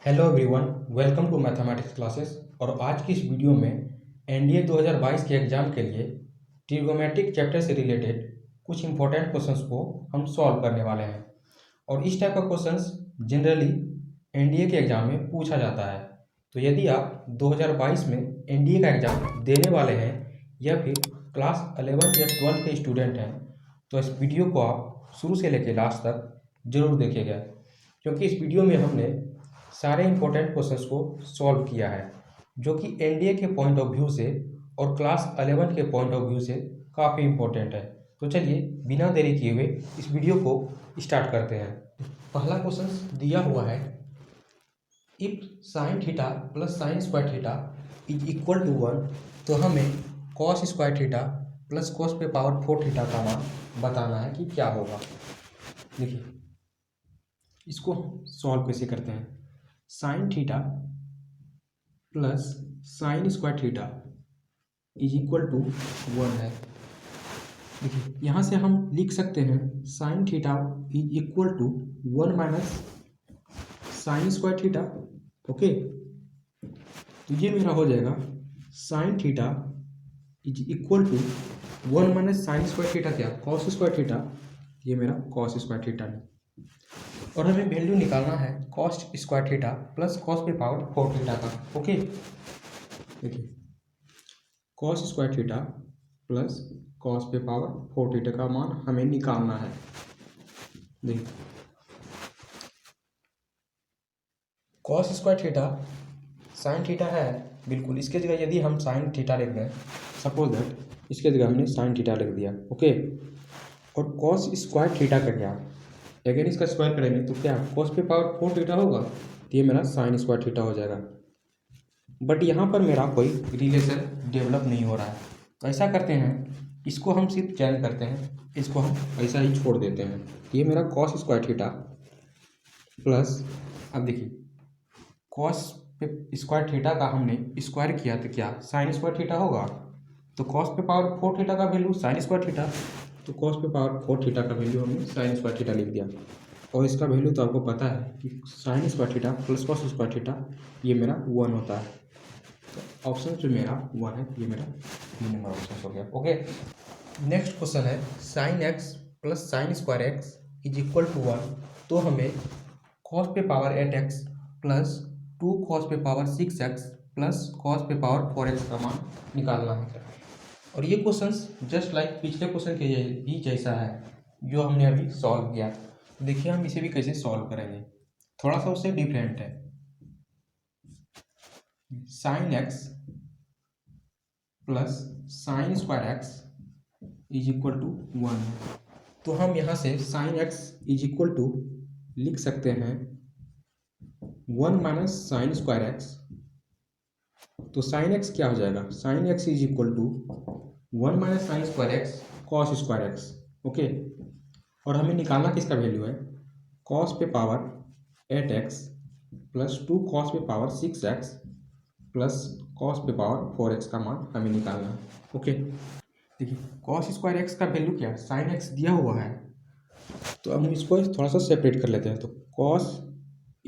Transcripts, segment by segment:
Hello everyone, welcome to mathematics classes. और आज की इस वीडियो में एनडीए 2022 के एग्ज़ाम के लिए ट्रिगोमेट्रिक चैप्टर से रिलेटेड कुछ इंपॉर्टेंट क्वेश्चंस को हम सॉल्व करने वाले हैं। और इस टाइप का क्वेश्चंस जनरली एनडीए के एग्ज़ाम में पूछा जाता है। तो यदि आप 2022 में एनडीए का एग्ज़ाम देने वाले हैं या फिर क्लास 11 या 12 के स्टूडेंट हैं, तो इस वीडियो को आप शुरू से लेकर लास्ट तक ज़रूर देखिएगा, क्योंकि इस वीडियो में हमने सारे इंपॉर्टेंट क्वेश्चंस को सॉल्व किया है जो कि एनडीए के पॉइंट ऑफ व्यू से और क्लास 11 के पॉइंट ऑफ व्यू से काफ़ी इंपॉर्टेंट है। तो चलिए बिना देरी किए हुए इस वीडियो को स्टार्ट करते हैं। पहला क्वेश्चन दिया हुआ है, if sine theta plus sine square theta is equal to 1, तो हमें cos square theta plus cos पे पावर 4 थीटा का मान बताना है कि क्या होगा। देखिए इसको सॉल्व कैसे करते हैं। Sine theta plus sine square theta is equal to 1 है। देखिए यहाँ से हम लिख सकते हैं sine theta is equal to 1 minus sine square theta. Okay, तो ये मेरा हो जाएगा sine theta is equal to 1 minus sine square theta, क्या कॉस स्क्वायर थीटा, ये मेरा कॉस स्क्वायर थीटा है। और हमें वैल्यू निकालना है cos square theta plus cos पे पावर 4 थीटा का। ओके, देखिए cos square theta plus cos पे पावर 4 थीटा का मान हमें निकालना है। देखिए cos square theta sine theta है, बिल्कुल इसके जगह यदि हम साइन थीटा लिख दें, सपोज दैट इसके जगह हमने साइन थीटा लिख दिया। ओके, और कॉस स्क्वायर थीटा का क्या, अगर इसका स्क्वायर करेंगे तो क्या कॉस पे पावर 4 थीटा होगा, तो ये मेरा साइन स्क्वायर थीटा हो जाएगा। बट यहाँ पर मेरा कोई रिलेशन डेवलप नहीं हो रहा है, तो ऐसा करते हैं इसको हम सिर्फ चेंज करते हैं, इसको हम ऐसा ही छोड़ देते हैं। ये मेरा कॉस स्क्वायर थीटा प्लस, अब देखिए कॉस पे स्क्वायर थीटा का हमने स्क्वायर किया तो क्या साइन स्क्वायर थीटा होगा, तो कॉस पे पावर 4 थीटा का वैल्यू साइन स्क्वायर थीटा, तो कॉस पे पावर 4 थीटा का वैल्यू हमने साइन स्क्वायर थीटा लिख दिया। और इसका वैल्यू तो आपको पता है कि sign square theta plus cos square theta ये मेरा 1 होता है। तो ऑप्शन जो मेरा 1 है ये मेरा बी नंबर ऑप्शन हो गया। ओके, नेक्स्ट क्वेश्चन है sine x plus sine square x is equal to 1, तो हमें कॉस पे पावर 8x प्लस 2 कॉस पे पावर 6x प्लस कॉस पे पावर 4x का मान निकालना है। और ये क्वेश्चंस जस्ट लाइक पिछले क्वेश्चन के ही जैसा है जो हमने अभी सॉल्व किया। देखिए हम इसे भी कैसे सॉल्व करेंगे, थोड़ा सा उससे डिफरेंट है। Sine x plus sine square x is equal to 1, तो हम यहाँ से sine x is equal to लिख सकते हैं 1 माइनस साइन स्क्वायर एक्स। तो साइन एक्स क्या हो जाएगा, sine x is equal to 1 minus sine square x cos square x. Okay, और हमें निकालना किसका वैल्यू है, कॉस पे पावर 8x प्लस 2 कॉस पे पावर 6x प्लस कॉस पे पावर 4x का मान हमें निकालना है। ओके, देखिए कॉस स्क्वायर एक्स का वैल्यू क्या, साइन एक्स दिया हुआ है, तो अब हम इसको थोड़ा सा सेपरेट कर लेते हैं। तो कॉस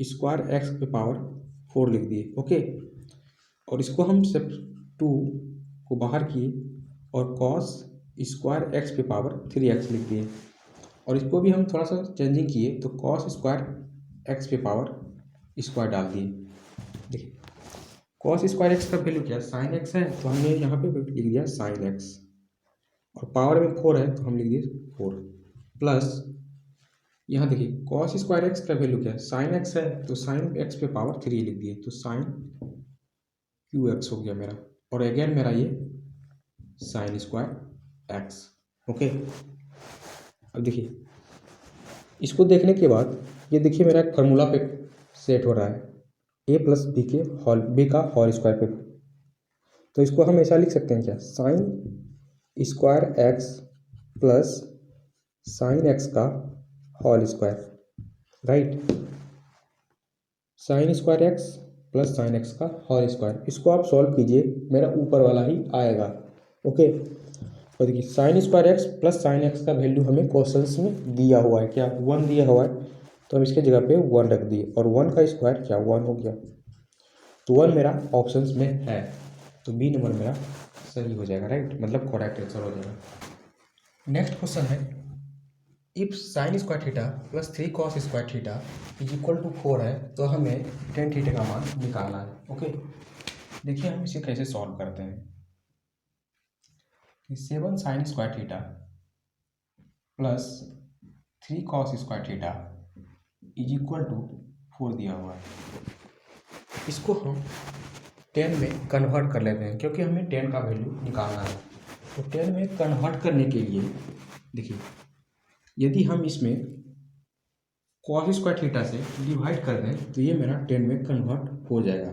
स्क्वायर एक्स पे पावर 4 लिख दिए। ओके, और इसको हम सिर्फ 2 को बाहर किए और कॉस स्क्वायर एक्स पे पावर 3x लिख दिए, और इसको भी हम थोड़ा सा चेंजिंग किए तो कॉस स्क्वायर एक्स पे पावर स्क्वायर डाल दिए। देखिए कॉस स्क्वायर एक्स का वैल्यू क्या साइन एक्स है, तो हमने यहाँ पे लिख दिया साइन एक्स, और पावर में 4 है तो हम लिख दिए 4 प्लस, यहाँ देखिए कॉस स्क्वायर एक्स का वैल्यू क्या है साइन एक्स है, तो साइन एक्स पे पावर 3 लिख दिए, तो साइन क्यू एक्स हो गया मेरा, और अगेन मेरा ये साइन स्क्वायर एक्स। ओके, अब देखिए इसको देखने के बाद ये देखिए मेरा एक फार्मूला पे सेट हो रहा है, a प्लस बी के होल बी का होल स्क्वायर पे, तो इसको हम ऐसा लिख सकते हैं क्या sine square x plus sine x का whole square, right, sine square x plus sine x का होल स्क्वायर। इसको आप सॉल्व कीजिए, मेरा ऊपर वाला ही आएगा। ओके, और देखिए sign square x plus sine x का वैल्यू हमें क्वेश्चंस में दिया हुआ है, क्या 1 दिया हुआ है, तो हम इसके जगह पे 1 रख दिए और 1 का स्क्वायर क्या 1 हो गया। तो 1 मेरा ऑप्शंस में है, तो बी नंबर मेरा सही हो जाएगा, राइट, मतलब करेक्ट आंसर हो जाएगा। नेक्स्ट क्वेश्चन है, if sine square theta plus 3 cos square theta is equal to 4 है तो हमें टेन थीटा का मान निकालना है। ओके, देखिए हम इसे कैसे सॉल्व करते हैं। 7 sine square theta plus 3 cos square theta is equal to 4 दिया हुआ है। इसको हम 10 में कन्वर्ट कर लेते हैं क्योंकि हमें 10 का वैल्यू निकालना है। तो 10 में कन्वर्ट करने के लिए देखिए, यदि हम इसमें कॉस स्क्वायर थीटा से डिवाइड कर दें तो ये मेरा 10 में कन्वर्ट हो जाएगा।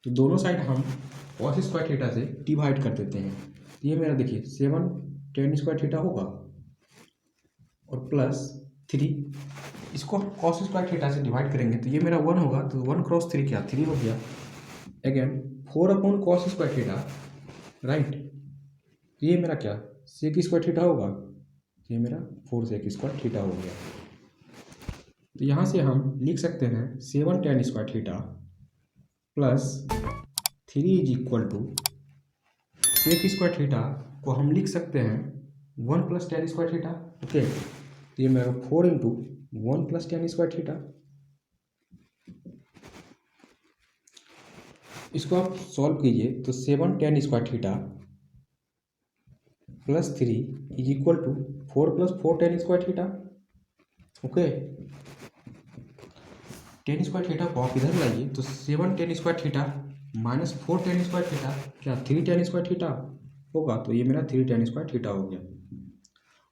तो दोनों साइड हम कॉस स्क्वायर थीटा से डिवाइड कर देते हैं। तो ये मेरा देखिए 7 10 स्क्वायर थीटा होगा और प्लस 3, इसको कॉस स्क्वायर थीटा से डिवाइड करेंगे तो ये मेरा 1 होगा, तो 1 क्रॉस 3 क्या 3 हो गया। Again 4 upon cos square theta, right, तो ये मेरा क्या सेक स्क्वायर थीटा होगा, तो ये मेरा 4 सेक स्क्वायर थीटा हो गया। तो यहाँ से हम लिख सकते हैं 7 tan square theta plus 3 is equal to sec square theta को हम लिख सकते हैं 1 plus tan square theta. Okay, तो ये मेरा 4 into 1 plus tan square theta. इसको आप सॉल्व कीजिए तो 7 tan square theta plus 3 is equal to 4 plus 4 tan square theta. Okay, tan square theta को आप इधर लाइए तो 7 tan square theta minus 4 tan square theta क्या 3 tan स्क्वायर थीटा होगा, तो ये मेरा 3 tan स्क्वायर थीटा हो गया।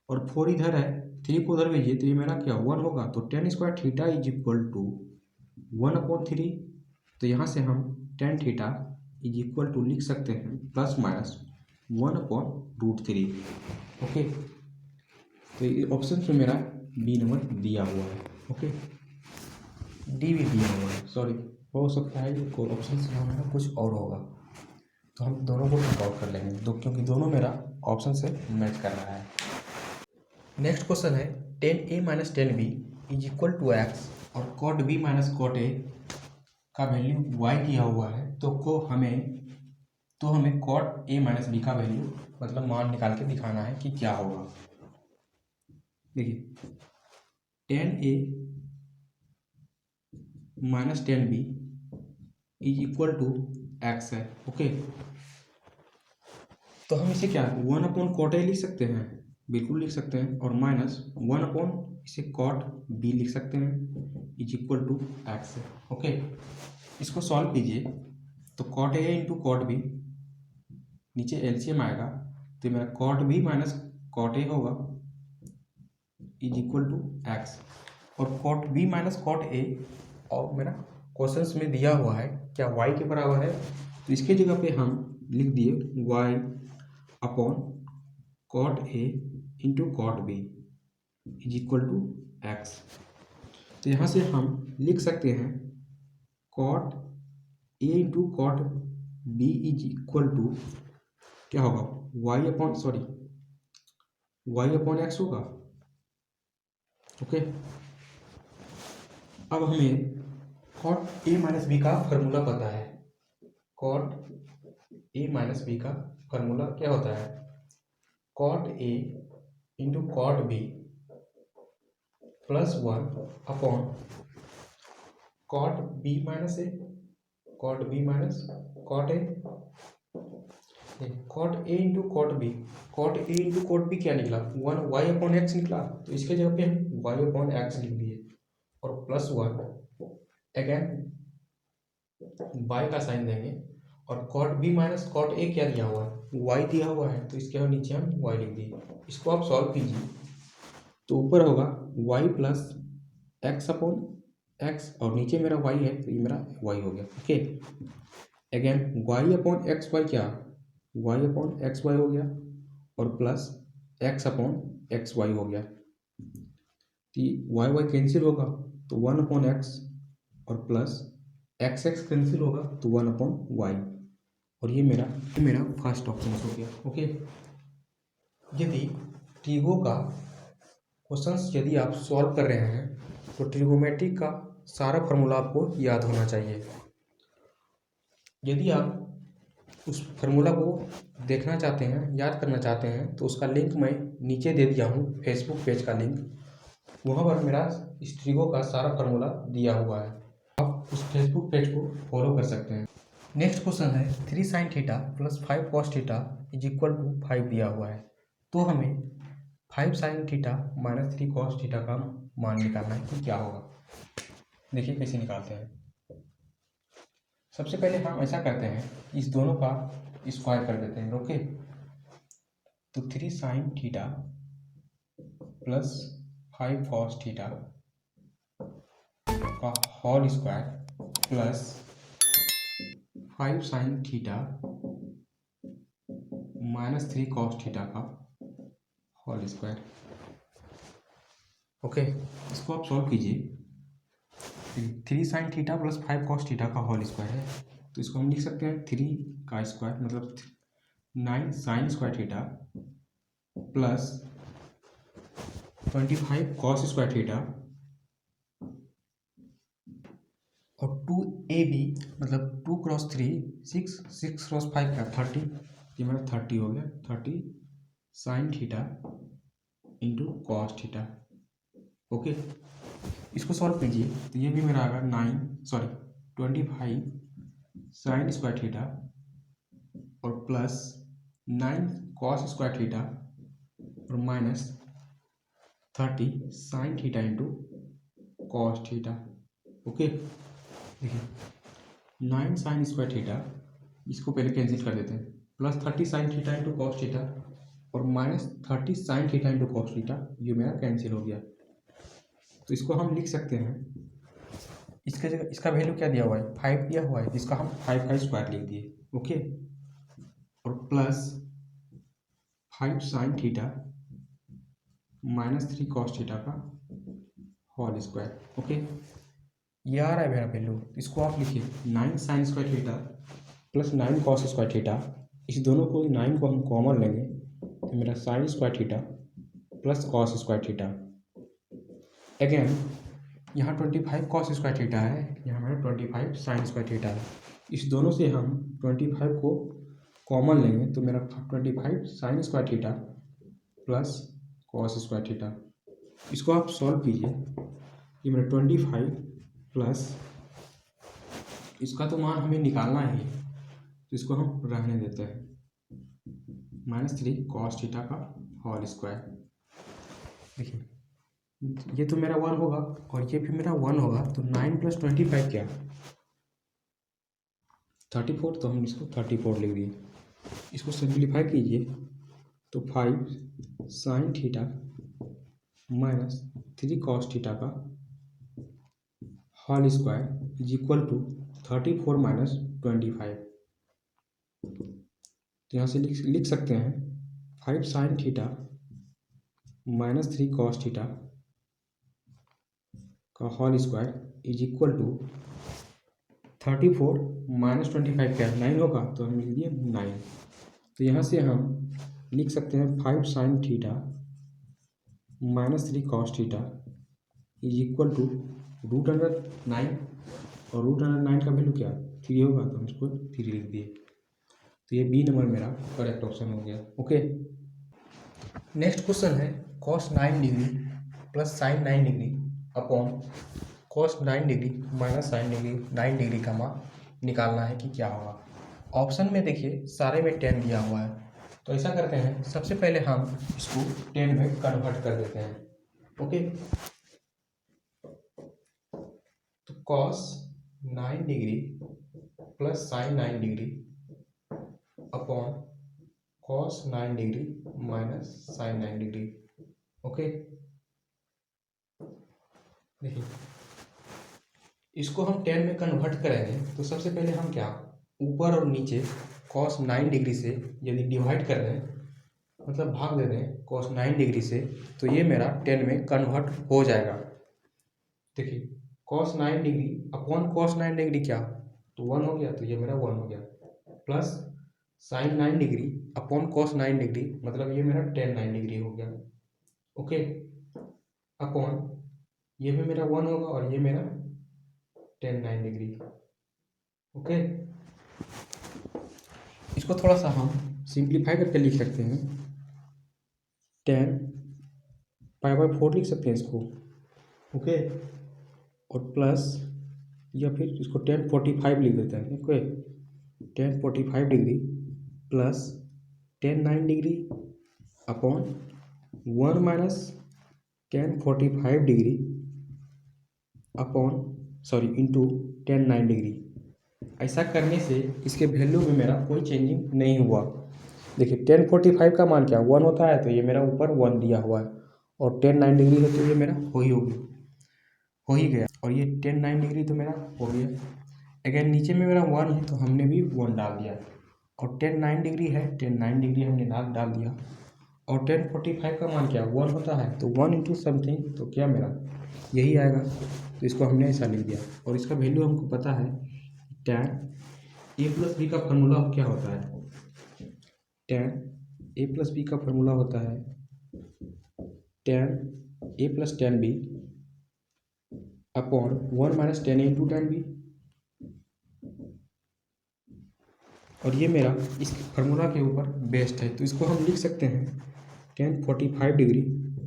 और 4 इधर है, 3 को उधर भेजिए तो ये मेरा क्या 1 होगा। तो tan square theta is equal to 1/3। तो यहाँ से हम tan theta is equal to लिख सकते हैं प्लस माइनस 1/√3। ओके, तो ये ऑप्शन में मेरा बी नंबर दिया हुआ है। ओके, डी भी दिया हुआ है, सॉरी, हो सकता है कोई ऑप्शन से हमारा कुछ और होगा, तो हम दोनों को वर्कआउट कर लेंगे क्योंकि दोनों मेरा ऑप्शन से मैच कर रहा है। नेक्स्ट क्वेश्चन है 10a minus 10b is equal to x और cot b minus cot a का वैल्यू y दिया हुआ है, तो हमें कॉट a माइनस b का वैल्यू मतलब मान निकाल के दिखाना है कि क्या होगा। देखिए 10a minus 10b is equal to x है। ओके, तो हम इसे क्या 1/कॉट a लिख सकते हैं, बिल्कुल लिख सकते हैं, और माइनस 1/ इसे कॉट b लिख सकते हैं इज इक्वल टू एक्स है। ओके, इसको सॉल्व कीजिए तो cot a into cot b, नीचे एलसीएम आएगा तो मेरा cot b minus cot a होगा इज इक्वल टू एक्स, और cot b minus cot a और मेरा क्वेश्चंस में दिया हुआ है क्या y के बराबर है, तो इसके जगह पे हम लिख दिए y upon cot a into cot b is equal to x. तो यहाँ से हम लिख सकते हैं cot a into cot b is equal to क्या होगा y अपॉन एक्स होगा। ओके, अब हमें कॉट a माइनस बी का फॉर्मूला पता है। कॉट a माइनस बी का फॉर्मूला क्या होता है, cot a into cot b plus 1 upon cot b minus a, cot b minus cot a। Cot a into cot b, cot a into cot b क्या निकला 1 y upon x निकला, तो इसके जगह पे हम y अपॉन एक्स लिख दिए और प्लस 1 अगेन y का साइन देंगे, और cot b minus cot a क्या दिया हुआ है y दिया हुआ है, तो इसके नीचे हम y लिख दिए। इसको आप सॉल्व कीजिए तो ऊपर होगा y plus x upon x और नीचे मेरा y है तो ये मेरा y हो गया। Okay, again y upon x y क्या y अपॉन एक्स वाई हो गया और plus x upon x y हो गया, y कैंसिल होगा तो 1/x और प्लस x कैंसिल होगा तो 1/y, और ये मेरा फर्स्ट ऑप्शन हो गया। ओके, यदि ट्रिगो का क्वेश्चंस यदि आप सॉल्व कर रहे हैं तो ट्रिगोमेट्री का सारा फार्मूला आपको याद होना चाहिए। यदि आप उस फार्मूला को देखना चाहते हैं, याद करना चाहते हैं, तो उसका लिंक मैं नीचे दे दिया हूँ, फेसबुक पेज का लिंक। वहाँ पर मेरा इस ट्रिगो का सारा फार्मूला दिया हुआ है, आप उस फेसबुक पेज को फॉलो कर सकते हैं। नेक्स्ट क्वेश्चन है 3 sin theta plus 5 cos theta is equal to 5 दिया हुआ है। तो हमें 5 sin theta minus 3 cos theta का मान निकालना है कि क्या होगा। देखिए कैसे निकालते हैं। सबसे पहले हम ऐसा करते हैं, इस दोनों का स्क्वायर कर देते हैं। ओके, तो 3 sin theta plus 5 cos theta का whole square plus 5 sin theta minus 3 cos theta का होल स्क्वायर। ओके, इसको आप सॉल्व कीजिए। 3 sin theta plus 5 cos theta का होल स्क्वायर है, तो इसको हम लिख सकते हैं 3 का स्क्वायर मतलब 9 sin square theta plus 25 cos square theta और 2ab मतलब 2 क्रॉस 3 6 6 क्रॉस 5 का 30, ये मेरा 30 हो गया। 30 sin theta into cos theta. Okay, इसको सॉल्व कीजिए तो ये भी मेरा आ गया 25 sin स्क्वायर थीटा और प्लस 9 cos स्क्वायर थीटा और minus 30 sin theta into cos theta. Okay, देखिए 9 sin स्क्वायर थीटा, इसको पहले कैंसिल कर देते हैं, plus 30 sin theta into cos theta और minus 30 sin theta into cos theta, ये मेरा कैंसिल हो गया। तो इसको हम लिख सकते हैं, इसके जगह इसका वैल्यू क्या दिया हुआ है, 5 दिया हुआ है, इसका हम 5 का स्क्वायर लिख दिए। ओके, और plus 5 sin theta minus 3 cos theta का होल स्क्वायर। ओके, ये आ रहा है मेरा वैल्यू, इसको आप लिखिए 9 sin square theta plus 9 cos square theta, इस दोनों को 9 को हम कॉमन लेंगे तो मेरा sin square theta plus cos square theta. Again यहाँ 25 cos स्क्वायर थीटा है, यहाँ मेरा 25 sin स्क्वायर थीटा है, इस दोनों से हम 25 को कॉमन लेंगे तो मेरा 25 sin square theta plus cos square theta. इसको आप सॉल्व कीजिए, ये मेरा 25 प्लस इसका तो मान हमें निकालना ही है तो इसको हम रहने देते हैं, माइनस 3 cos थीटा का होल स्क्वायर। देखिए ये तो मेरा 1 होगा और ये भी मेरा 1 होगा, तो 9 प्लस 25 क्या 34, तो हम इसको 34 लिख दिए। इसको सिंप्लीफाई कीजिए तो 5 sin theta minus 3 cos theta का whole square is equal to 34 minus 25। तो यहाँ से लिख सकते हैं 5 sin theta minus 3 cos theta का whole square is equal to 34 minus 25 क्या 9 होगा, तो हम लिख दिए 9। तो यहाँ से हम लिख सकते हैं 5 sin theta minus 3 cos theta is equal to √9 और √9 का वैल्यू क्या 3 होगा, तो हम इसको 3 लिख दिए। तो ये बी नंबर मेरा करेक्ट ऑप्शन हो गया। ओके, नेक्स्ट क्वेश्चन है cos 9 degree plus sin 9 degree upon cos 9 degree minus sin degree 9 degree का मान निकालना है कि क्या होगा। ऑप्शन में देखिए सारे में 10 दिया हुआ है, तो ऐसा करते हैं सबसे पहले हम इसको 10 में कन्वर्ट कर देते हैं। ओके, तो cos 9 degree plus sin 9 degree upon cos 9 degree minus sin 9 degree. Okay, देखिए इसको हम 10 में कन्वर्ट करेंगे तो सबसे पहले हम क्या ऊपर और नीचे cos 9 डिग्री से यदि डिवाइड कर दें मतलब भाग दे दें cos 9 डिग्री से, तो ये मेरा 10 में कन्वर्ट हो जाएगा। देखिए cos 9 degree upon cos 9 degree क्या तो 1 हो गया, तो ये मेरा 1 हो गया, plus sin 9 degree upon cos 9 degree मतलब ये मेरा tan 9 डिग्री हो गया। ओके, अपॉन ये भी मेरा 1 होगा और ये मेरा tan 9 डिग्री। ओके, इसको थोड़ा सा हम सिंप्लीफाई करके लिख सकते हैं। tan π/4 लिख सकते हैं इसको। ओके, और प्लस या फिर इसको tan 45 लिख देते हैं। Okay, tan 45 degree plus tan 9 degree upon 1 minus tan 45 degree into tan 9 degree. ऐसा करने से इसके वैल्यू में मेरा कोई चेंजिंग नहीं हुआ। देखिए tan 45 का मान क्या 1 होता है, तो ये मेरा ऊपर 1 दिया हुआ है, और tan 9 डिग्री है तो ये मेरा हो ही गया, और ये tan 9 डिग्री तो मेरा हो गया। अगर नीचे में मेरा 1 है तो हमने भी 1 डाल दिया, और tan 9 डिग्री है, tan 9 डिग्री हमने डाल दिया। और tan 45 का मान क्या 1 होता है, तो 1 इंटू समथिंग तो क्या मेरा यही आएगा, तो इसको हमने ऐसा लिख दिया। और इसका वैल्यू हमको पता है, tan a प्लस बी का फार्मूला क्या होता है, tan a प्लस बी का फार्मूला होता है tan a plus tan b upon 1 minus tan a into tan b। और ये मेरा इस फार्मूला के ऊपर बेस्ड है, तो इसको हम लिख सकते हैं tan 45 degree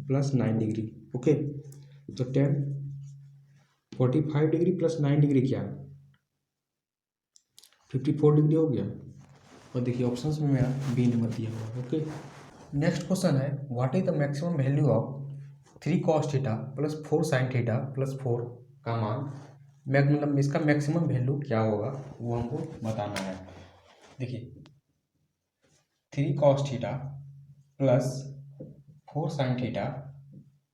plus 9 degree. Okay, तो tan 45 डिग्री प्लस 9 डिग्री क्या 54 डिग्री हो गया। और देखिए ऑप्शंस में मेरा बी नंबर दिया हुआ है। ओके, नेक्स्ट क्वेश्चन है, what is the maximum value of 3 cos theta plus 4 sin theta plus 4 का मान, मतलब इसका मैक्सिमम वैल्यू क्या होगा वो हमको बताना है। देखिए 3 cos theta plus 4 sin theta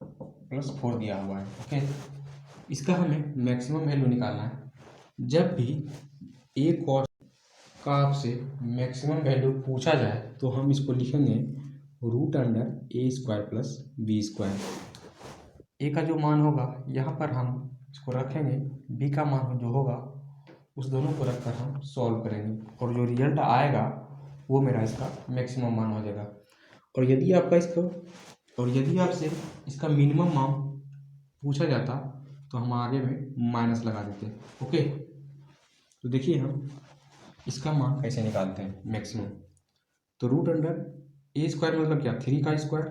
plus 4 दिया हुआ है। ओके, इसका हमें मैक्सिमम वैल्यू निकालना है। जब भी ए कॉस का आपसे मैक्सिमम वैल्यू पूछा जाए तो हम इसको लिखेंगे √a² प्लस b²। ए का जो मान होगा यहाँ पर हम इसको रखेंगे, बी का मान जो होगा उस दोनों को रखकर हम सॉल्व करेंगे, और जो रिजल्ट आएगा वो मेरा इसका मैक्सिमम मान हो जाएगा। और यदि आपसे इसका मिनिमम मान पूछा जाता तो हम आगे में माइनस लगा देते। ओके, तो देखिए हम इसका मान कैसे निकालते हैं मैक्सिमम। तो √a² मतलब क्या 3 का स्क्वायर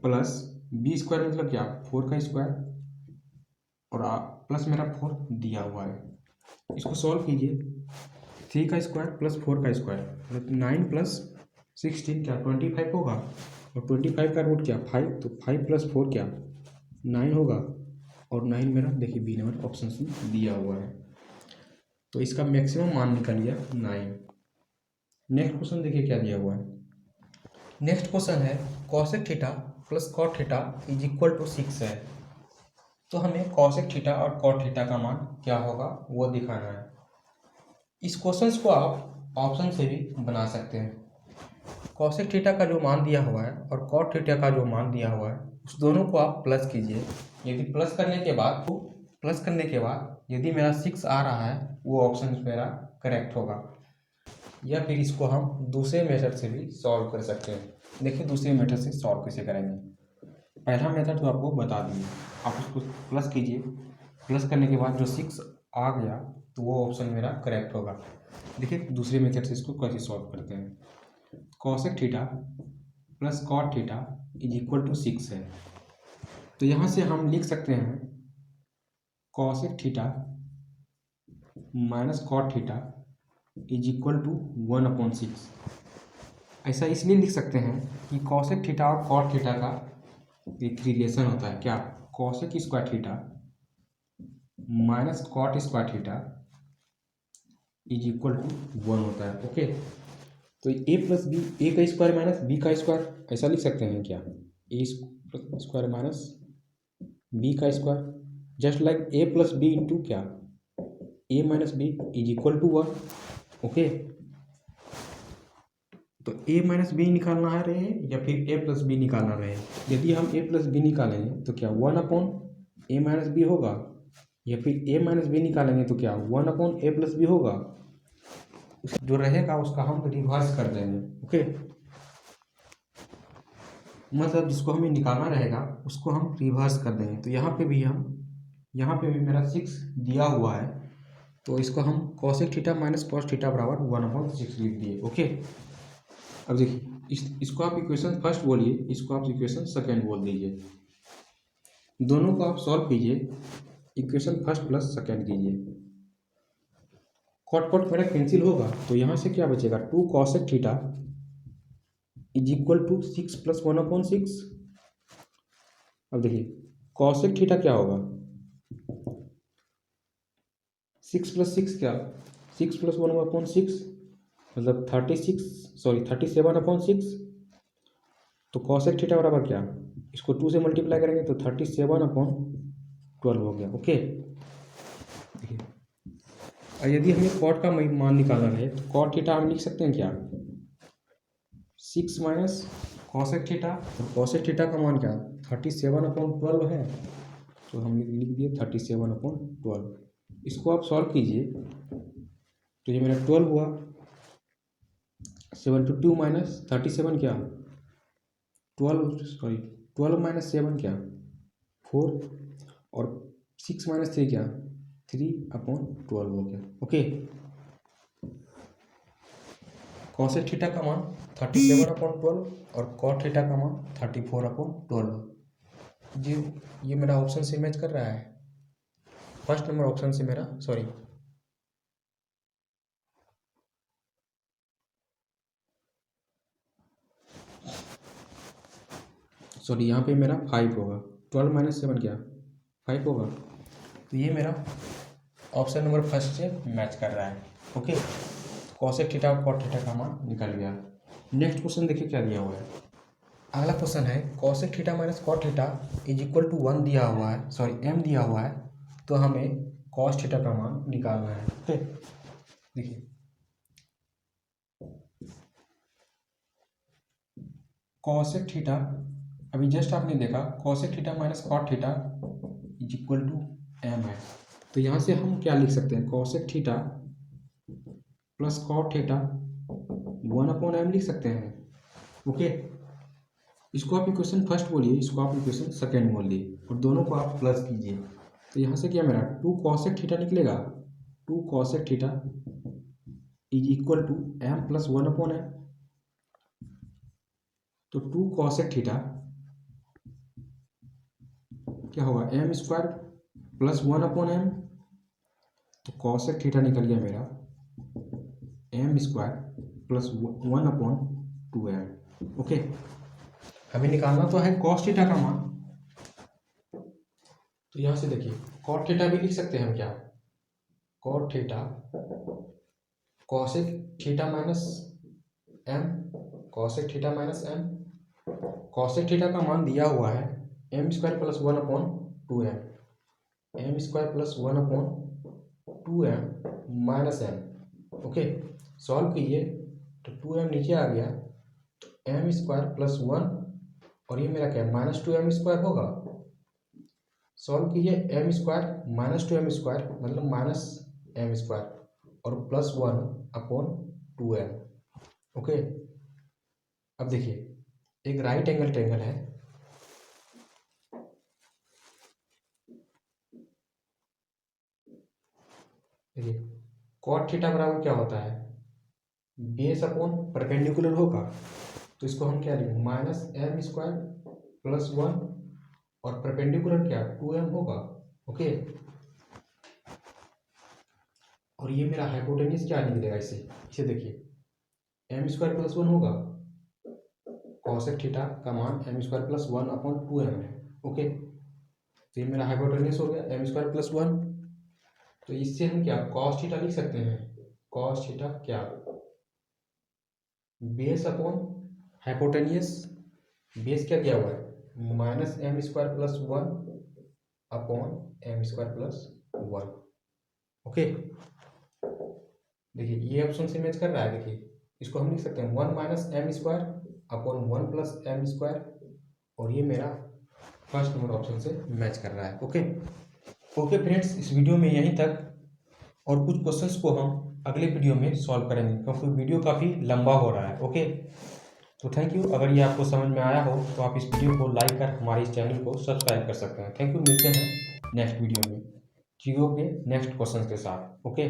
प्लस b² मतलब क्या 4 का स्क्वायर, और प्लस मेरा 4 दिया हुआ है। इसको सॉल्व कीजिए, 3 का स्क्वायर प्लस 4 का स्क्वायर मतलब 9 प्लस 16 क्या 25 होगा, और 25 का रूट क्या 5, तो 5 प्लस 4 क्या 9 होगा, और 9 मेरा देखिए बी नंबर ऑप्शन में दिया हुआ है। तो इसका मैक्सिमम मान निकल गया 9। नेक्स्ट क्वेश्चन देखिए क्या दिया हुआ है। नेक्स्ट क्वेश्चन है cosec theta plus cot theta is equal to 6 है, तो हमें cosec थीटा और cot थीटा का मान क्या होगा वो दिखाना है। इस क्वेश्चन को आप ऑप्शन से भी बना सकते हैं। cosec थीटा का जो मान दिया हुआ है और cot थीटा का जो मान दिया हुआ है उस दोनों को आप प्लस कीजिए। यदि प्लस करने के बाद यदि मेरा 6 आ रहा है वो ऑप्शन मेरा करेक्ट होगा, या फिर इसको हम दूसरे मेथड से भी सॉल्व कर सकते हैं। देखिए दूसरे मेथड से सॉल्व कैसे करेंगे। पहला मेथड तो आपको बता दिए, आप उसको प्लस कीजिए, प्लस करने के बाद जो 6 आ गया तो वो ऑप्शन मेरा करेक्ट होगा। देखिए दूसरे मेथड से इसको कैसे सॉल्व करते हैं। cosec theta plus cot theta is equal to 6 है, तो यहाँ से हम लिख सकते हैं cosec theta minus cot theta is equal to 1/6। ऐसा इसलिए लिख सकते हैं कि cosec थीटा और cot थीटा का एक रिलेशन होता है, क्या cosec square theta minus cot square theta is equal to 1 होता है। ओके, तो a प्लस बी, ए का स्क्वायर माइनस बी का स्क्वायर ऐसा लिख सकते हैं क्या, ए स्क्वायर माइनस बी का square, just like a plus b into क्या a minus b is equal to 1। Okay, तो a माइनस बी निकालना है रहे या फिर a प्लस बी निकालना रहे। यदि हम a प्लस बी निकालेंगे तो क्या 1/a माइनस बी होगा, या फिर a माइनस बी निकालेंगे तो क्या 1/a प्लस बी होगा। जो रहेगा उसका हम रिवर्स कर देंगे। ओके, मतलब जिसको हमें निकालना रहेगा उसको हम रिवर्स कर देंगे। तो यहाँ पे भी मेरा 6 दिया हुआ है, तो इसको हम cosec theta minus cos theta बराबर 1/6 लिख दिए। ओके, अब देखिए इसको आप इक्वेशन फर्स्ट बोलिए, इसको आप इक्वेशन सेकेंड बोल दीजिए। दोनों को आप सॉल्व कीजिए, इक्वेशन फर्स्ट प्लस सेकेंड कीजिए। कॉट कॉट मेरा कैंसिल होगा, तो यहाँ से क्या बचेगा, 2 cosec theta is equal to 6 plus 1/6। अब देखिए cosec थीटा क्या होगा, 6 प्लस 6 क्या, 6 प्लस 1/6 मतलब 37/6। तो cosec थीटा बराबर क्या, इसको 2 से मल्टीप्लाई करेंगे तो 37/12 हो गया। ओके, देखिए और यदि हमें कॉट का मान निकालना रहे तो कॉट थीटा हम लिख सकते हैं क्या, 6 माइनस cosec थीटा, और cosec थीटा का मान क्या 37/12 है, तो हम लिख दिए 37/12। इसको आप सॉल्व कीजिए तो ये मेरा 12 हुआ, 7 माइनस 37 क्या 12 माइनस 7 क्या 4, और 6 माइनस 3 क्या 3/12 हो गया। ओके, cosec थीटा का मान 37/12 और cot थीटा का मान 34/12। जी, ये मेरा ऑप्शन से मैच कर रहा है, फर्स्ट नंबर ऑप्शन से मेरा सॉरी यहाँ पे मेरा 5 होगा, 12 माइनस 7 क्या 5 होगा, तो ये मेरा ऑप्शन नंबर फर्स्ट से मैच कर रहा है। ओके, cosec थीटा और cot थीटा का मान निकल गया। नेक्स्ट क्वेश्चन देखिए क्या दिया हुआ है। अगला क्वेश्चन है cosec theta minus cot theta is equal to 1 दिया हुआ है, m दिया हुआ है, तो हमें cos थीटा का मान निकालना है। ओके, देखिए cosec थीटा अभी जस्ट आपने देखा cosec theta minus cot theta is equal to m है, तो यहाँ से हम क्या लिख सकते हैं, cosec theta plus cot theta 1/m लिख सकते हैं। ओके, इसको आप इक्वेशन फर्स्ट बोलिए, इसको आप इक्वेशन सेकेंड बोलिए, और दोनों को आप प्लस कीजिए। तो यहाँ से क्या मेरा 2 cosec थीटा निकलेगा, 2 cosec theta is equal to m plus 1/m। तो 2 cosec थीटा क्या होगा m स्क्वायर प्लस 1/m, तो cosec थीटा निकल गया मेरा m square plus 1/2m। Okay, हमें निकालना तो है cos थीटा का मान, तो यहाँ से देखिए cot थीटा भी लिख सकते हैं हम क्या, cot theta cosec theta minus m, cosec theta minus m, cosec theta का मान दिया हुआ है m square plus 1/2m, m square plus 1/2m minus m। Okay, solve कीजिए तो 2m नीचे आ गया, तो m स्क्वायर प्लस 1 और ये मेरा क्या है माइनस 2m स्क्वायर होगा। सॉल्व कीजिए m square minus 2m square मतलब माइनस m स्क्वायर और प्लस 1/2m। ओके, अब देखिए एक राइट एंगल ट्रायंगल है, देखिए cot थीटा बराबर क्या होता है, बेस अपॉन परपेंडिकुलर होगा, तो इसको हम क्या लिखेंगे माइनस m स्क्वायर प्लस 1 और परपेंडिकुलर क्या 2m होगा। ओके, और ये मेरा हाइपोटेन्यूज क्या निकलेगा, इसे देखिए m स्क्वायर प्लस 1 होगा, cosec थीटा का मान m स्क्वायर प्लस 1/2m है। ओके, तो ये मेरा हाइपोटेन्यूज हो गया m स्क्वायर प्लस 1, तो इससे हम क्या cos थीटा लिख सकते हैं, cos थीटा क्या बेस अपॉन हाइपोटेन्यूज, बेस क्या दिया हुआ है minus m square plus 1/m square plus 1। Okay, देखिए ये ऑप्शन से मैच कर रहा है, देखिए इसको हम लिख सकते हैं 1 minus m square upon 1 plus m square, और ये मेरा फर्स्ट नंबर ऑप्शन से मैच कर रहा है। ओके ओके फ्रेंड्स, इस वीडियो में यहीं तक, और कुछ क्वेश्चंस को हम अगले वीडियो में सॉल्व करेंगे क्योंकि वीडियो काफ़ी लंबा हो रहा है। ओके, तो तो थैंक यू। अगर ये आपको समझ में आया हो तो आप इस वीडियो को लाइक कर हमारे इस चैनल को सब्सक्राइब कर सकते हैं। Thank you. मिलते हैं नेक्स्ट वीडियो में ट्रिगो के नेक्स्ट क्वेश्चन के साथ। ओके।